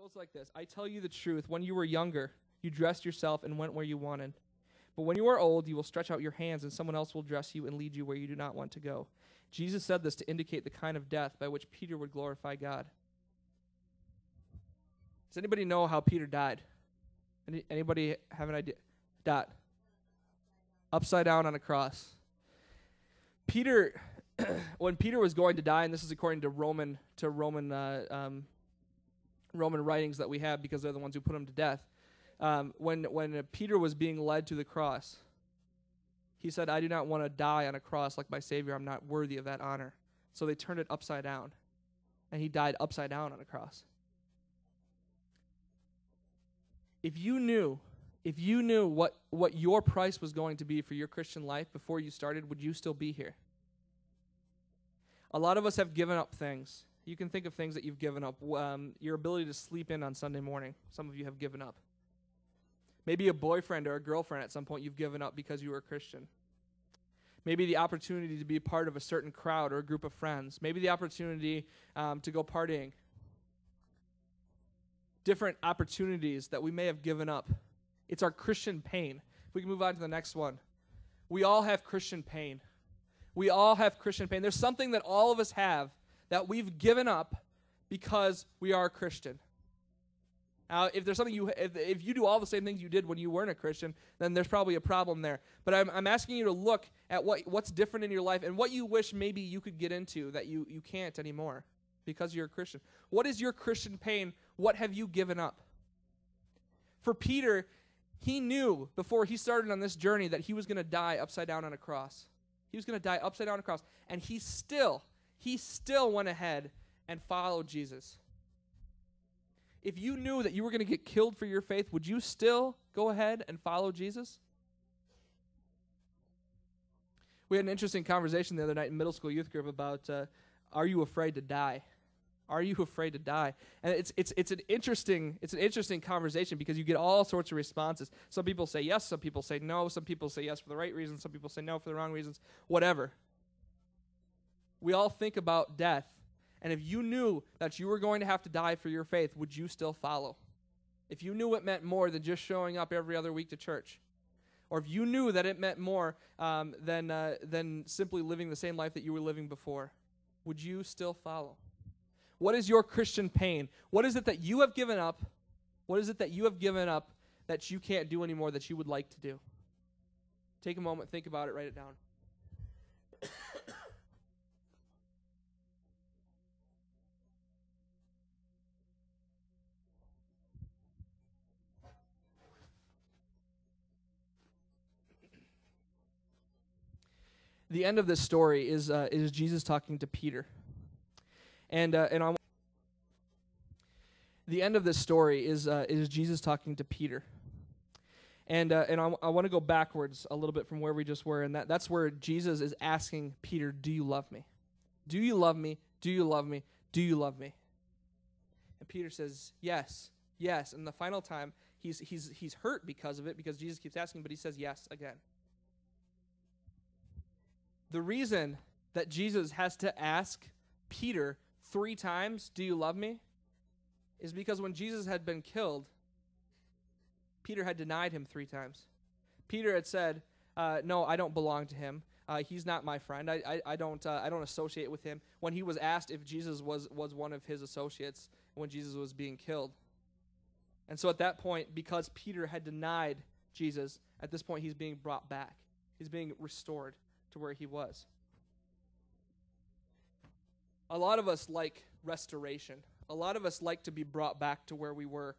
goes like this. I tell you the truth. When you were younger, you dressed yourself and went where you wanted. But when you are old, you will stretch out your hands, and someone else will dress you and lead you where you do not want to go. Jesus said this to indicate the kind of death by which Peter would glorify God. Does anybody know how Peter died? Anybody have an idea? Died. Upside down on a cross. Peter, when Peter was going to die, and this is according to Roman writings that we have because they're the ones who put him to death. When Peter was being led to the cross, he said, I do not want to die on a cross like my Savior. I'm not worthy of that honor. So they turned it upside down, and he died upside down on a cross. If you knew what your price was going to be for your Christian life before you started, would you still be here? A lot of us have given up things. You can think of things that you've given up. Your ability to sleep in on Sunday morning, some of you have given up. Maybe a boyfriend or a girlfriend at some point you've given up because you were a Christian. Maybe the opportunity to be part of a certain crowd or a group of friends. Maybe the opportunity to go partying. Different opportunities that we may have given up. It's our Christian pain. If we can move on to the next one. We all have Christian pain. We all have Christian pain. There's something that all of us have that we've given up because we are a Christian. Now, if there's something if you do all the same things you did when you weren't a Christian, then there's probably a problem there. But I'm asking you to look at what's different in your life and what you wish maybe you could get into that you can't anymore because you're a Christian. What is your Christian pain? What have you given up? For Peter, he knew before he started on this journey that he was going to die upside down on a cross. He was going to die upside down on a cross. And he still went ahead and followed Jesus. If you knew that you were going to get killed for your faith, would you still go ahead and follow Jesus? We had an interesting conversation the other night in middle school youth group about, are you afraid to die? Are you afraid to die? And it's an interesting conversation because you get all sorts of responses. Some people say yes, some people say no, some people say yes for the right reasons, some people say no for the wrong reasons, whatever. We all think about death. And if you knew that you were going to have to die for your faith, would you still follow? If you knew it meant more than just showing up every other week to church, or if you knew that it meant more than simply living the same life that you were living before, would you still follow? What is your Christian pain? What is it that you have given up? What is it that you have given up that you can't do anymore that you would like to do? Take a moment, think about it, write it down. The end of this story is Jesus talking to Peter. The end of this story is Jesus talking to Peter. And I want to go backwards a little bit from where we just were, and that's where Jesus is asking Peter, do you love me? Do you love me? Do you love me? Do you love me? And Peter says, yes, yes. And the final time, he's hurt because of it, because Jesus keeps asking, but he says yes again. The reason that Jesus has to ask Peter 3 times, do you love me? Is because when Jesus had been killed, Peter had denied him 3 times. Peter had said, no, I don't belong to him. He's not my friend. I don't associate with him. When he was asked if Jesus was one of his associates when Jesus was being killed. And so at that point, because Peter had denied Jesus, at this point he's being brought back. He's being restored to where he was. A lot of us like restoration. A lot of us like to be brought back to where we were.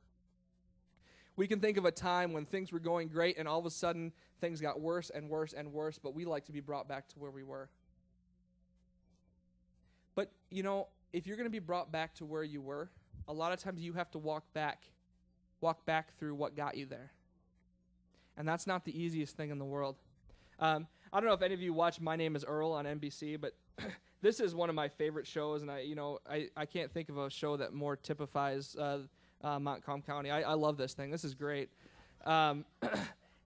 We can think of a time when things were going great and all of a sudden things got worse and worse and worse, but we like to be brought back to where we were. But, if you're going to be brought back to where you were, a lot of times you have to walk back through what got you there. And that's not the easiest thing in the world. I don't know if any of you watch My Name is Earl on NBC, but this is one of my favorite shows, and I can't think of a show that more typifies Montcalm County. I love this thing. This is great. And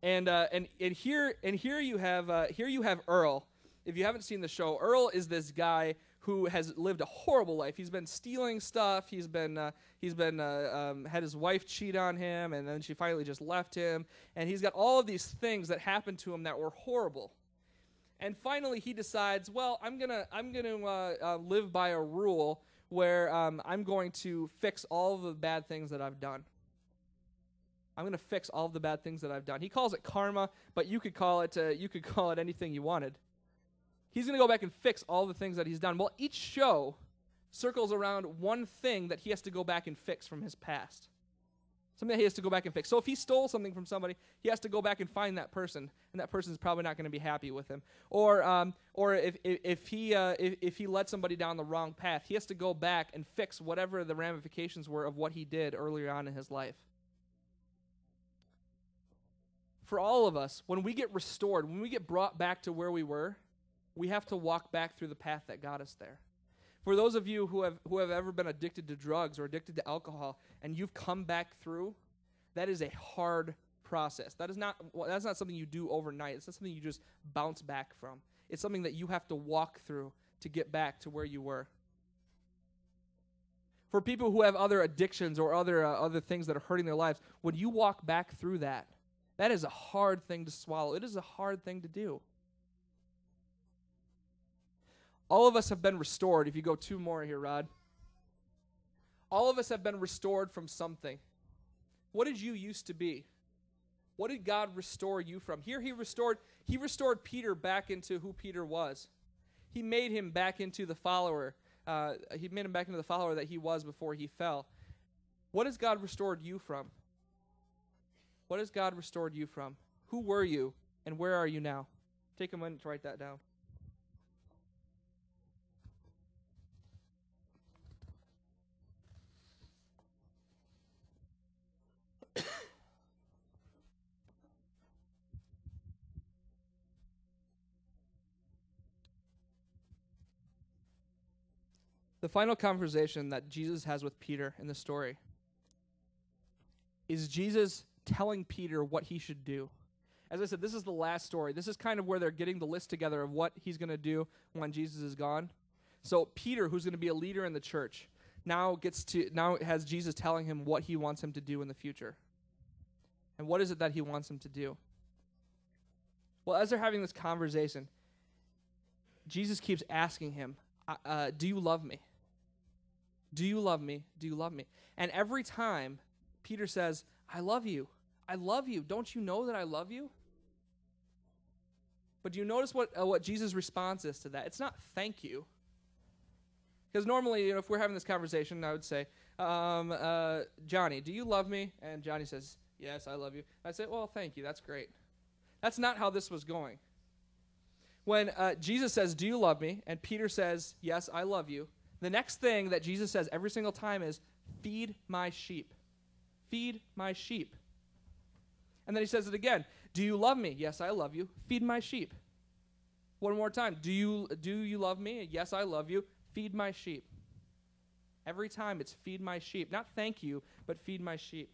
here you have Earl. If you haven't seen the show, Earl is this guy who has lived a horrible life. He's been stealing stuff. He's been had his wife cheat on him, and then she finally just left him. And he's got all of these things that happened to him that were horrible. And finally, he decides, well, I'm gonna live by a rule where I'm going to fix all of the bad things that I've done. I'm going to fix all of the bad things that I've done. He calls it karma, but you could call it anything you wanted. He's going to go back and fix all the things that he's done. Well, each show circles around one thing that he has to go back and fix from his past. Something that he has to go back and fix. So if he stole something from somebody, he has to go back and find that person, and that person's probably not going to be happy with him. Or if he let somebody down the wrong path, he has to go back and fix whatever the ramifications were of what he did earlier on in his life. For all of us, when we get restored, when we get brought back to where we were, we have to walk back through the path that got us there. For those of you who have ever been addicted to drugs or addicted to alcohol and you've come back through, that is a hard process. That's not something you do overnight. It's not something you just bounce back from. It's something that you have to walk through to get back to where you were. For people who have other addictions or other things that are hurting their lives, when you walk back through that is a hard thing to swallow. It is a hard thing to do. All of us have been restored. If you go 2 more here, Rod. All of us have been restored from something. What did you used to be? What did God restore you from? Here he restored Peter back into who Peter was. He made him back into the follower. He made him back into the follower that he was before he fell. What has God restored you from? What has God restored you from? Who were you, and where are you now? Take a minute to write that down. The final conversation that Jesus has with Peter in the story is Jesus telling Peter what he should do. As I said, this is the last story. This is kind of where they're getting the list together of what he's going to do when Jesus is gone. So Peter, who's going to be a leader in the church, now has Jesus telling him what he wants him to do in the future. And what is it that he wants him to do? Well, as they're having this conversation, Jesus keeps asking him, do you love me? Do you love me? Do you love me? And every time Peter says, I love you. I love you. Don't you know that I love you? But do you notice what Jesus' response is to that? It's not thank you. Because normally, if we're having this conversation, I would say, Johnny, do you love me? And Johnny says, yes, I love you. I'd say, well, thank you. That's great. That's not how this was going. When Jesus says, do you love me? And Peter says, yes, I love you. The next thing that Jesus says every single time is, feed my sheep. Feed my sheep. And then he says it again. Do you love me? Yes, I love you. Feed my sheep. One more time. Do you love me? Yes, I love you. Feed my sheep. Every time it's feed my sheep. Not thank you, but feed my sheep.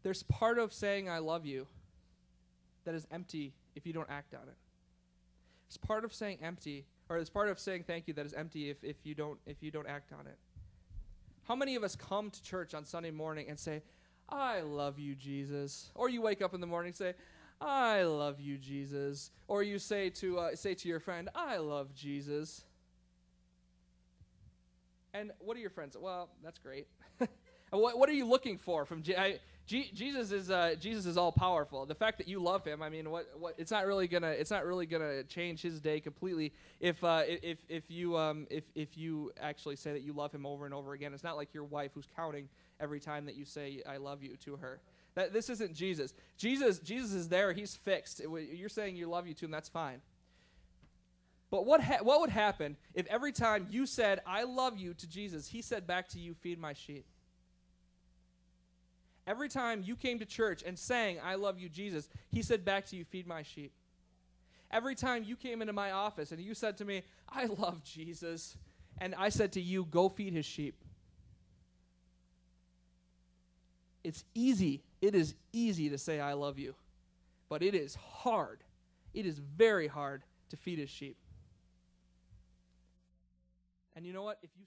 There's part of saying I love you that is empty if you don't act on it. It's part of saying it's part of saying thank you that is empty if you don't act on it. How many of us come to church on Sunday morning and say, I love you, Jesus? Or you wake up in the morning and say, I love you, Jesus. Or you say to your friend, I love Jesus. And what are your friends? Well, that's great. What are you looking for from Jesus? Jesus is all powerful. The fact that you love him, I mean, what it's not really gonna change his day completely if you actually say that you love him over and over again. It's not like your wife who's counting every time that you say I love you to her. This isn't Jesus. Jesus is there. He's fixed. You're saying you love you to him. That's fine. But what would happen if every time you said I love you to Jesus, he said back to you, feed my sheep? Every time you came to church and sang, I love you, Jesus, he said back to you, feed my sheep. Every time you came into my office and you said to me, I love Jesus, and I said to you, go feed his sheep. It's easy. It is easy to say I love you, but it is hard. It is very hard to feed his sheep. And you know what? If you